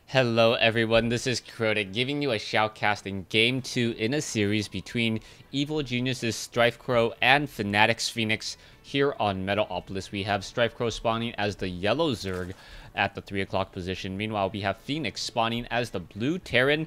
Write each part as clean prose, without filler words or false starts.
Hello everyone, this is Crota giving you a shoutcast in Game 2 in a series between Evil Genius's StrifeCro and Fnatic's Fenix. Here on Metalopolis, we have StrifeCro spawning as the yellow Zerg at the 3 o'clock position. Meanwhile, we have Fenix spawning as the blue Terran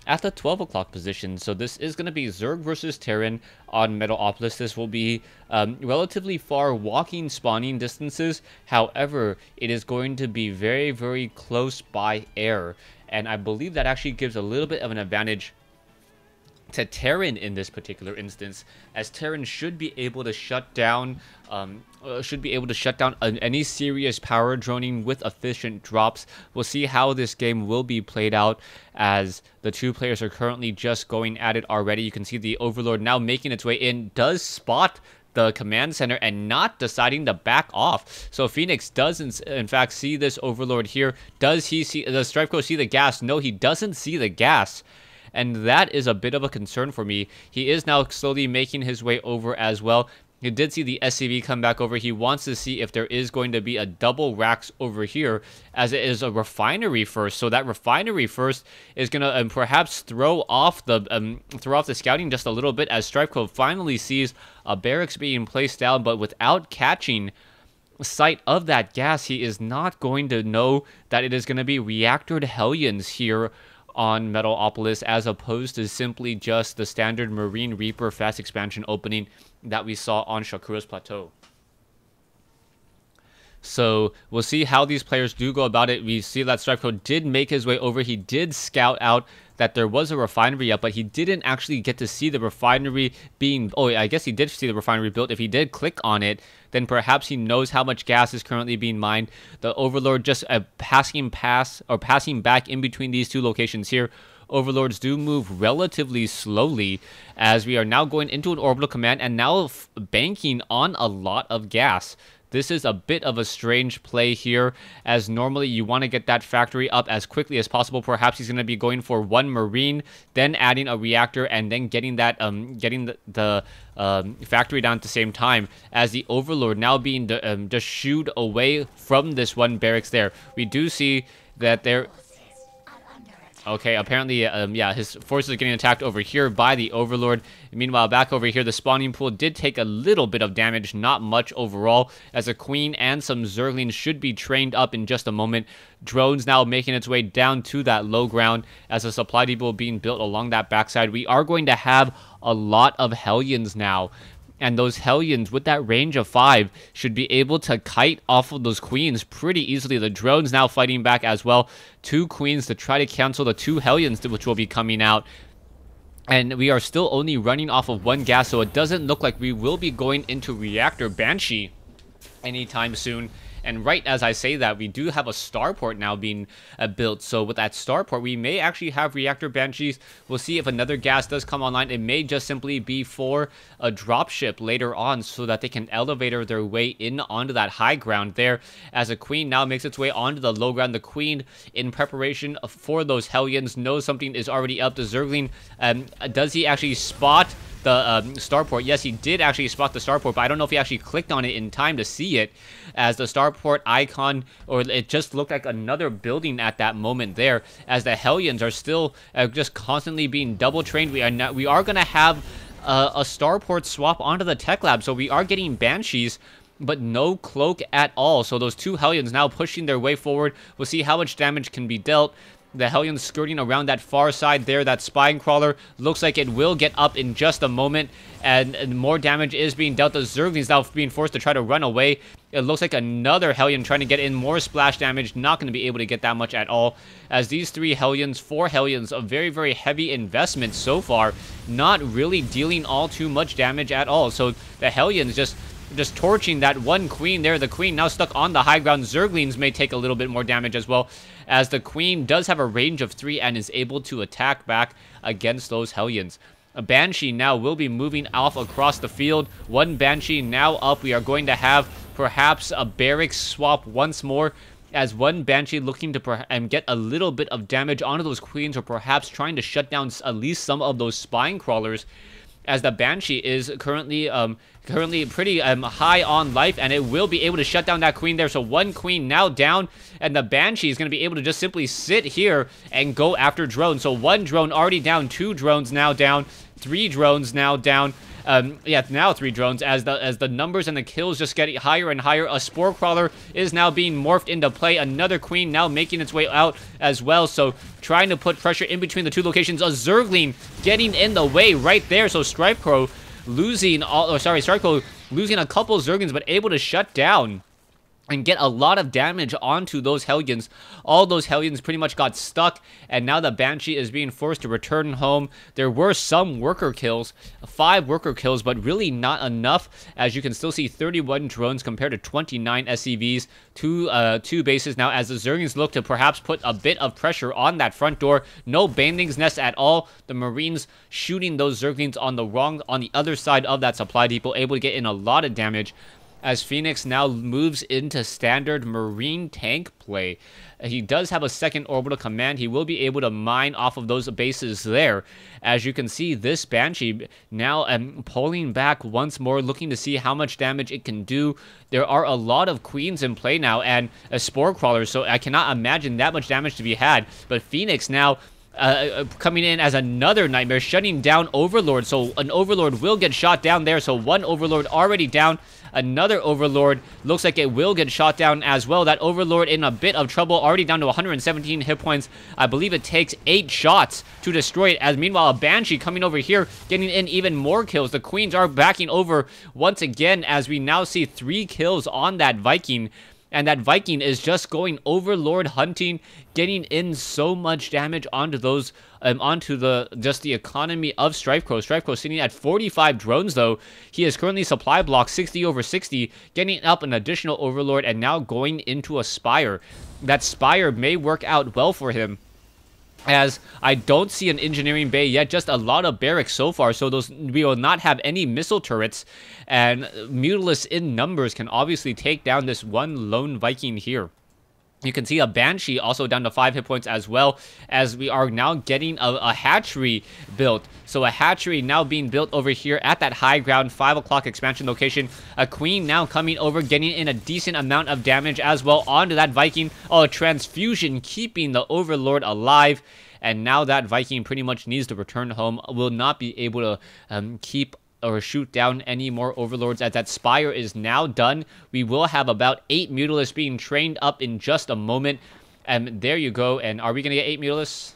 at the 12 o'clock position. So this is going to be Zerg versus Terran on Metalopolis. This will be relatively far walking spawning distances. However, it is going to be very, very close by air. And I believe that actually gives a little bit of an advantage to Terran in this particular instance, as Terran should be able to shut down any serious power droning with efficient drops. We'll see how this game will be played out, as the two players are currently just going at it already. You can see the Overlord now making its way in, does spot the command center and not deciding to back off. So Fenix does in fact see this Overlord here. Does he see the StrifeCro see the gas? No, he doesn't see the gas. And that is a bit of a concern for me. He is now slowly making his way over as well. He did see the SCV come back over. He wants to see if there is going to be a double racks over here, as it is a refinery first. So that refinery first is going to perhaps throw off the scouting just a little bit, as StrifeCro finally sees a barracks being placed down, but without catching sight of that gas, he is not going to know that it is going to be reactored Hellions here on Metalopolis, as opposed to simply just the standard Marine Reaper fast expansion opening that we saw on Shakura's Plateau. So we'll see how these players do go about it. We see that StrifeCro did make his way over. He did scout out that there was a refinery up, but he didn't actually get to see the refinery being... Oh, I guess he did see the refinery built. If he did click on it, then perhaps he knows how much gas is currently being mined. The Overlord just passing back in between these two locations here. Overlords do move relatively slowly, as we are now going into an orbital command and now banking on a lot of gas. This is a bit of a strange play here, as normally you want to get that factory up as quickly as possible. Perhaps he's going to be going for one Marine, then adding a reactor, and then getting that the factory down at the same time, as the Overlord now being just shooed away from this one barracks there. We do see that there... Okay, apparently, yeah, his forces are getting attacked over here by the Overlord. Meanwhile, back over here, the spawning pool did take a little bit of damage, not much overall, as a Queen and some Zerglings should be trained up in just a moment. Drones now making its way down to that low ground, as a supply depot being built along that backside. We are going to have a lot of Hellions now. And those Hellions, with that range of 5, should be able to kite off of those Queens pretty easily. The drones now fighting back as well. 2 Queens to try to cancel the 2 Hellions, which will be coming out. And we are still only running off of 1 gas, so it doesn't look like we will be going into Reactor Banshee anytime soon. And right as I say that, we do have a starport now being built. So with that starport, we may actually have Reactor Banshees. We'll see if another gas does come online. It may just simply be for a dropship later on, so that they can elevator their way in onto that high ground there. As a Queen now makes its way onto the low ground. The Queen, in preparation for those Hellions, knows something is already up. The Zergling, does he actually spot the starport? Yes, he did actually spot the starport, but I don't know if he actually clicked on it in time to see it, as the starport icon, or it just looked like another building at that moment there, as the Hellions are still just constantly being double trained. We are going to have a starport swap onto the tech lab, so we are getting Banshees, but no cloak at all. So those 2 Hellions now pushing their way forward. We'll see how much damage can be dealt. The Hellions skirting around that far side there. That spine crawler looks like it will get up in just a moment, and more damage is being dealt. The Zerglings now being forced to try to run away. It looks like another Hellion trying to get in. More splash damage. Not going to be able to get that much at all, as these 3 Hellions, 4 Hellions, a very, very heavy investment so far, not really dealing all too much damage at all. So the Hellions just torching that one Queen there. The Queen now stuck on the high ground. Zerglings may take a little bit more damage as well, as the Queen does have a range of 3 and is able to attack back against those Hellions. A Banshee now will be moving off across the field. 1 Banshee now up. We are going to have perhaps a barracks swap once more, as 1 Banshee looking to get a little bit of damage onto those Queens, or perhaps trying to shut down at least some of those spine crawlers. as the Banshee is currently pretty high on life, and it will be able to shut down that queen there. So one queen now down, and the Banshee is going to be able to just simply sit here and go after drones. So one drone already down, 2 drones now down, 3 drones now down. Yeah, now 3 drones as the numbers and the kills just get higher and higher. A Spore Crawler is now being morphed into play. Another queen now making its way out as well. So trying to put pressure in between the 2 locations. A Zergling getting in the way right there. So StrifeCro losing StrifeCro losing a couple Zerglings, but able to shut down and get a lot of damage onto those Hellions. All those Hellions pretty much got stuck, and now the Banshee is being forced to return home. There were some worker kills, 5 worker kills, but really not enough, as you can still see 31 drones compared to 29 SCVs, 2 bases now, as the Zerglings look to perhaps put a bit of pressure on that front door. No Baneling's Nest at all. The Marines shooting those Zerglings on the other side of that supply depot, able to get in a lot of damage, as Fenix now moves into standard Marine tank play. He does have a second orbital command. He will be able to mine off of those bases there. As you can see, this Banshee now pulling back once more, looking to see how much damage it can do. There are a lot of queens in play now and a Spore Crawler, so I cannot imagine that much damage to be had. But Fenix now coming in as another nightmare, shutting down Overlord. So an Overlord will get shot down there. So one Overlord already down. Another Overlord looks like it will get shot down as well. That Overlord in a bit of trouble, already down to 117 hit points. I believe it takes 8 shots to destroy it, as meanwhile a Banshee coming over here, getting in even more kills. The queens are backing over once again, as we now see 3 kills on that Viking. And that Viking is just going Overlord hunting, getting in so much damage onto those, onto the economy of StrifeCro. StrifeCro sitting at 45 drones though. He is currently supply block 60 over 60, getting up an additional Overlord and now going into a Spire. That Spire may work out well for him, as I don't see an engineering bay yet, just a lot of barracks so far, so we will not have any missile turrets, and Mutalisk in numbers can obviously take down this one lone Viking here. You can see a Banshee also down to 5 hit points as well, as we are now getting a hatchery built. So a hatchery now being built over here at that high ground 5 o'clock expansion location. A queen now coming over, getting in a decent amount of damage as well onto that Viking. Oh, a transfusion keeping the Overlord alive. And now that Viking pretty much needs to return home. Will not be able to keep or shoot down any more Overlords, as that Spire is now done. We will have about 8 Mutalisks being trained up in just a moment. And there you go. And are we going to get 8 Mutalisks?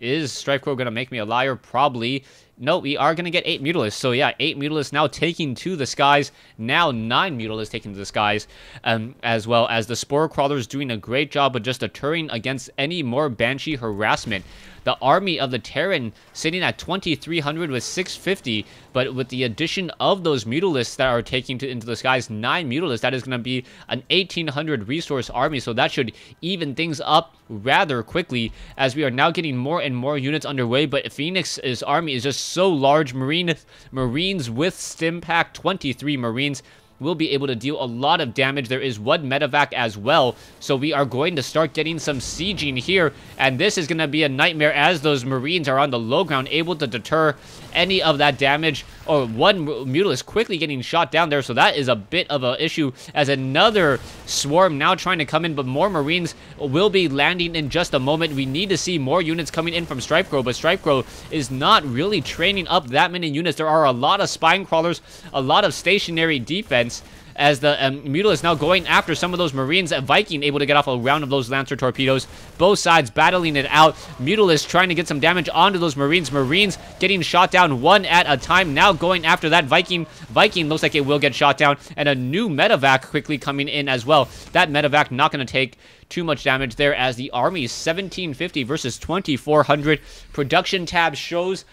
Is StrifeCro going to make me a liar? Probably. No, we are going to get 8 Mutalisks. So yeah, 8 Mutalisks now taking to the skies. Now 9 Mutalisks taking to the skies. As well as the Spore Crawlers doing a great job of just deterring against any more Banshee harassment. The army of the Terran sitting at 2,300 with 650, but with the addition of those Mutalisks that are taking into the skies, 9 Mutalisks, that is going to be an 1,800 resource army, so that should even things up rather quickly, as we are now getting more and more units underway. But Phoenix's army is just so large. Marines with stim pack, 23 Marines, will be able to deal a lot of damage. There is one medevac as well, so we are going to start getting some sieging here, and this is going to be a nightmare, as those Marines are on the low ground, able to deter any of that damage. Or one Mutalisk quickly getting shot down there, so that is a bit of an issue, as another swarm now trying to come in, but more Marines will be landing in just a moment. We need to see more units coming in from StrifeCro, but StrifeCro is not really training up that many units. There are a lot of spine crawlers, a lot of stationary defense, as the Mutalisk now going after some of those Marines. Viking able to get off a round of those Lancer torpedoes. Both sides battling it out. Mutalisk trying to get some damage onto those Marines. Marines getting shot down one at a time. Now going after that Viking. Viking looks like it will get shot down. And a new medevac quickly coming in as well. That medevac not going to take too much damage there, as the army is 1,750 versus 2,400. Production tab shows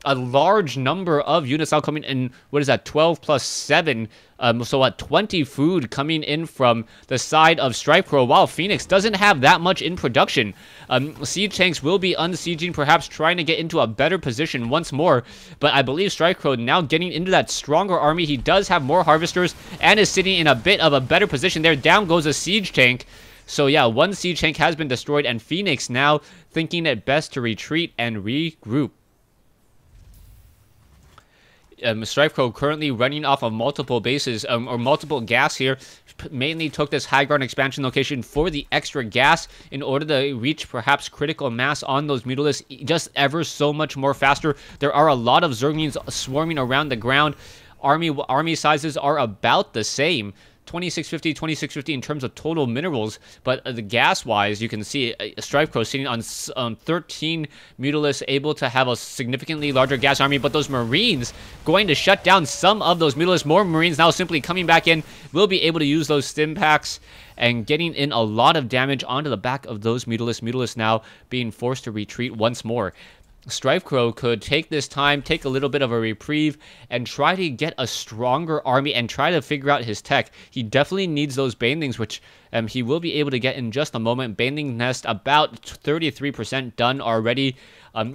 a large number of units now coming in. What is that? 12 plus 7. So what? 20 food coming in from the side of StrifeCro, while Fenix doesn't have that much in production. Siege tanks will be unsieging, perhaps trying to get into a better position once more. But I believe StrifeCro now getting into that stronger army. He does have more harvesters and is sitting in a bit of a better position there. Down goes a siege tank. So yeah, one siege tank has been destroyed, and Fenix now thinking it best to retreat and regroup. StrifeCro currently running off of multiple bases or multiple gas here. Mainly took this high ground expansion location for the extra gas in order to reach perhaps critical mass on those Mutalisks just ever so much more faster. There are a lot of Zerglings swarming around the ground. Army sizes are about the same. 2650 in terms of total minerals, but the gas-wise, you can see StrifeCro sitting on 13 Mutalisks, able to have a significantly larger gas army, but those Marines going to shut down some of those Mutalisks. More Marines now simply coming back in, will be able to use those stim packs and getting in a lot of damage onto the back of those Mutalisks. Mutalisks now being forced to retreat once more. StrifeCro could take this time, take a little bit of a reprieve, and try to get a stronger army and try to figure out his tech. He definitely needs those Banelings, which he will be able to get in just a moment. Baneling nest about 33% done already.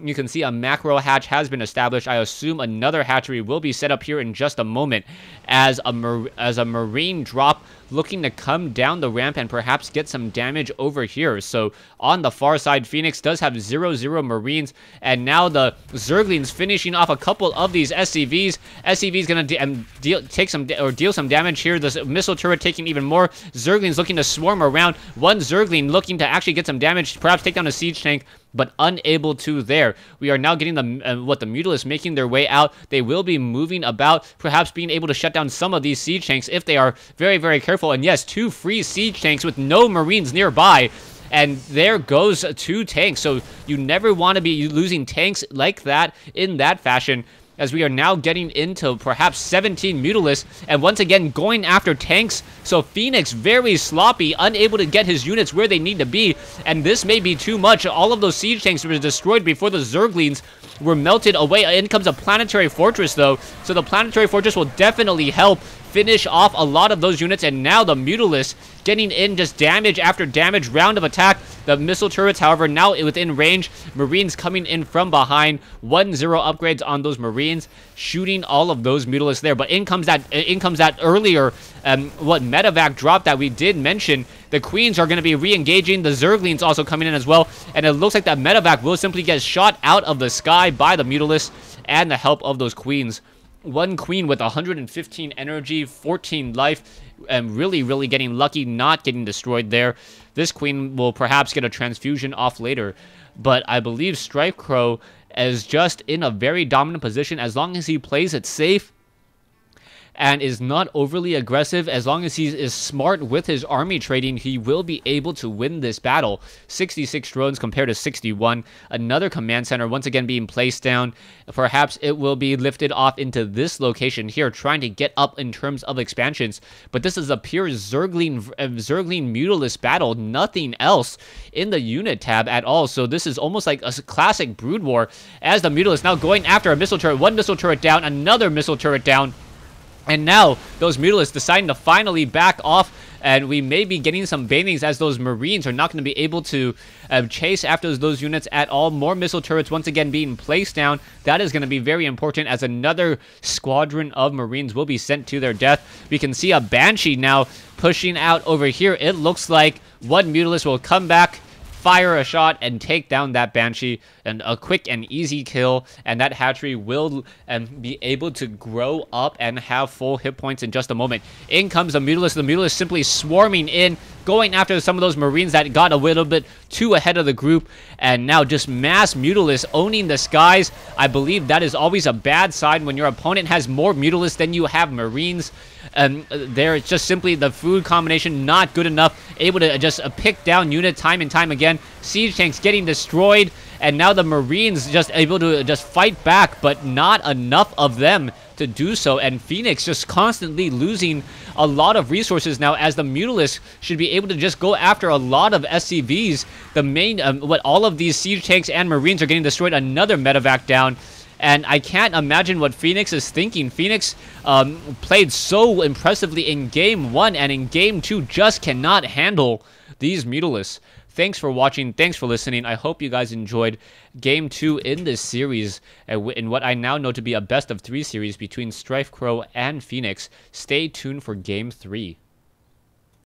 You can see a macro hatch has been established. I assume another hatchery will be set up here in just a moment as a Marine drop looking to come down the ramp and perhaps get some damage over here. So on the far side, Fenix does have 0-0 Marines, and now the Zerglings finishing off a couple of these SCVs. SCV's gonna deal some damage here. The missile turret taking even more. Zerglings looking to swarm around. One Zergling looking to actually get some damage, perhaps take down a siege tank, but unable to there. We are now getting the Mutalisk making their way out. They will be moving about, perhaps being able to shut down some of these siege tanks if they are very, very careful. And yes, 2 free siege tanks with no Marines nearby. And there goes 2 tanks. So you never want to be losing tanks like that in that fashion, as we are now getting into perhaps 17 Mutalisks, and once again going after tanks. So Fenix very sloppy, unable to get his units where they need to be, and this may be too much. All of those siege tanks were destroyed before the Zerglings were melted away. In comes a planetary fortress though, so the planetary fortress will definitely help finish off a lot of those units. And now the Mutalisk getting in just damage after damage, round of attack. The missile turrets, however, now within range. Marines coming in from behind. 1-0 upgrades on those Marines, shooting all of those Mutalisks there. But in comes that earlier medevac drop that we did mention. The Queens are going to be re-engaging. The Zerglings also coming in as well. And it looks like that medevac will simply get shot out of the sky by the Mutalisks and the help of those Queens. One Queen with 115 energy, 14 life, and really getting lucky, not getting destroyed there. This Queen will perhaps get a transfusion off later, but I believe StrifeCro is just in a very dominant position. As long as he plays it safe and is not overly aggressive, as long as he is smart with his army trading, he will be able to win this battle. 66 drones compared to 61. Another command center once again being placed down. Perhaps it will be lifted off into this location here, trying to get up in terms of expansions. But this is a pure Zergling Mutalisk battle, nothing else in the unit tab at all. So this is almost like a classic Brood War, as the Mutalisk now going after a missile turret. One missile turret down, another missile turret down. And now those Mutalisks deciding to finally back off, and we may be getting some Banelings, as those Marines are not going to be able to chase after those units at all. More missile turrets once again being placed down. That is going to be very important, as another squadron of Marines will be sent to their death. We can see a Banshee now pushing out over here. It looks like one Mutalisk will come back, fire a shot, and take down that Banshee, and a quick and easy kill, and that hatchery will be able to grow up and have full hit points in just a moment. In comes the Mutalisk simply swarming in, going after some of those Marines that got a little bit too ahead of the group, and now just mass Mutalisk owning the skies. I believe that is always a bad sign when your opponent has more Mutalisk than you have Marines. There, it's just simply the food combination not good enough, able to just pick down units time and time again. Siege tanks getting destroyed, and now the Marines just able to just fight back, but not enough of them to do so. And Fenix just constantly losing a lot of resources now, as the Mutalisk should be able to just go after a lot of SCVs. The main, all of these siege tanks and Marines are getting destroyed. Another medevac down. And I can't imagine what Fenix is thinking. Fenix played so impressively in Game 1, and in Game 2 just cannot handle these Mutalisks. Thanks for watching. Thanks for listening. I hope you guys enjoyed Game 2 in this series, in what I now know to be a best-of-3 series between StrifeCro and Fenix. Stay tuned for Game 3.